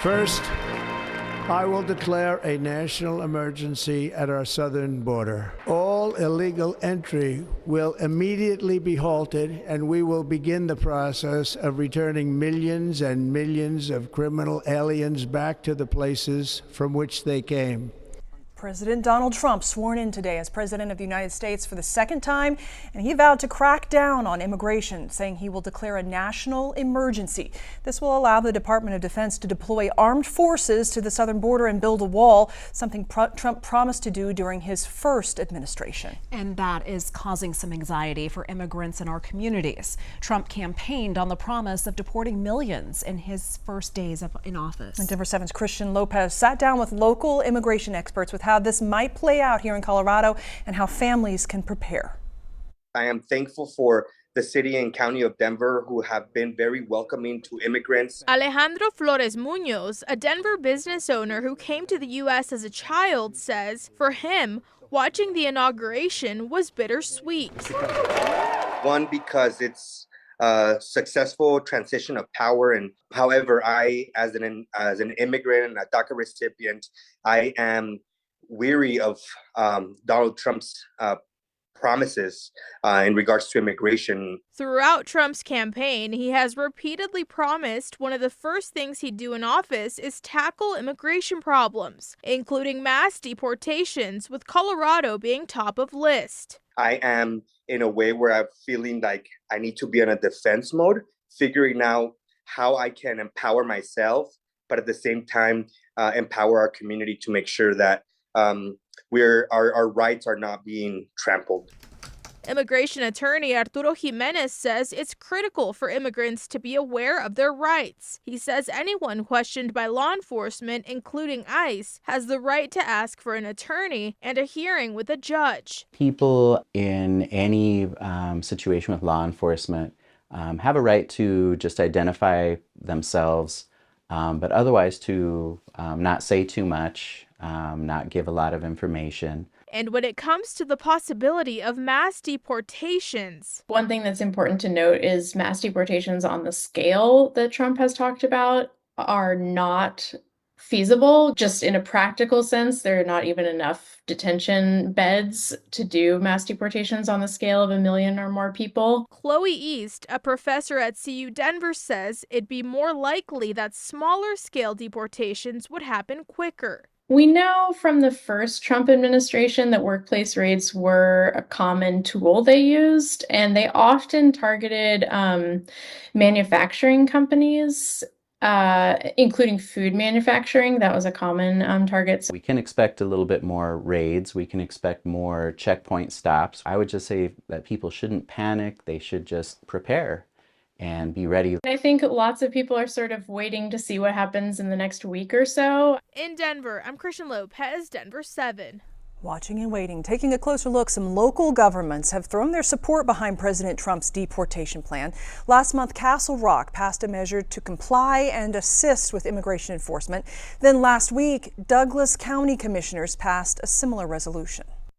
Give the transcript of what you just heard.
First, I will declare a national emergency at our southern border. All illegal entry will immediately be halted, and we will begin the process of returning millions and millions of criminal aliens back to the places from which they came. President Donald Trump sworn in today as President of the United States for the second time, and he vowed to crack down on immigration, saying he will declare a national emergency. This will allow the Department of Defense to deploy armed forces to the southern border and build a wall, something Trump promised to do during his first administration. And that is causing some anxiety for immigrants in our communities. Trump campaigned on the promise of deporting millions in his first days in office. And Denver 7's Christian Lopez sat down with local immigration experts with how this might play out here in Colorado and how families can prepare. I am thankful for the city and county of Denver, who have been very welcoming to immigrants. Alejandro Flores Munoz, a Denver business owner who came to the U.S. as a child, says for him, watching the inauguration was bittersweet. One, because it's a successful transition of power, and however, I, as an immigrant and a DACA recipient, I am weary of Donald Trump's promises in regards to immigration. Throughout Trump's campaign, he has repeatedly promised one of the first things he'd do in office is tackle immigration problems, including mass deportations, with Colorado being top of list. I am in a way where I'm feeling like I need to be in a defense mode, figuring out how I can empower myself, but at the same time empower our community to make sure that our rights are not being trampled. Immigration attorney Arturo Jimenez says it's critical for immigrants to be aware of their rights. He says anyone questioned by law enforcement, including ICE, has the right to ask for an attorney and a hearing with a judge. People in any situation with law enforcement have a right to just identify themselves, but otherwise to not say too much, not give a lot of information. And when it comes to the possibility of mass deportations, one thing that's important to note is mass deportations on the scale that Trump has talked about are not feasible. Just in a practical sense, there are not even enough detention beds to do mass deportations on the scale of 1 million or more people. Chloe East, a professor at CU Denver, says it'd be more likely that smaller scale deportations would happen quicker. We know from the first Trump administration that workplace raids were a common tool they used, and they often targeted manufacturing companies, including food manufacturing. That was a common target. We can expect a little bit more raids. We can expect more checkpoint stops. I would just say that people shouldn't panic. They should just prepare and be ready. I think lots of people are sort of waiting to see what happens in the next week or so. In Denver, I'm Christian Lopez, Denver 7. Watching and waiting. Taking a closer look, some local governments have thrown their support behind President Trump's deportation plan. Last month, Castle Rock passed a measure to comply and assist with immigration enforcement. Then last week, Douglas County commissioners passed a similar resolution.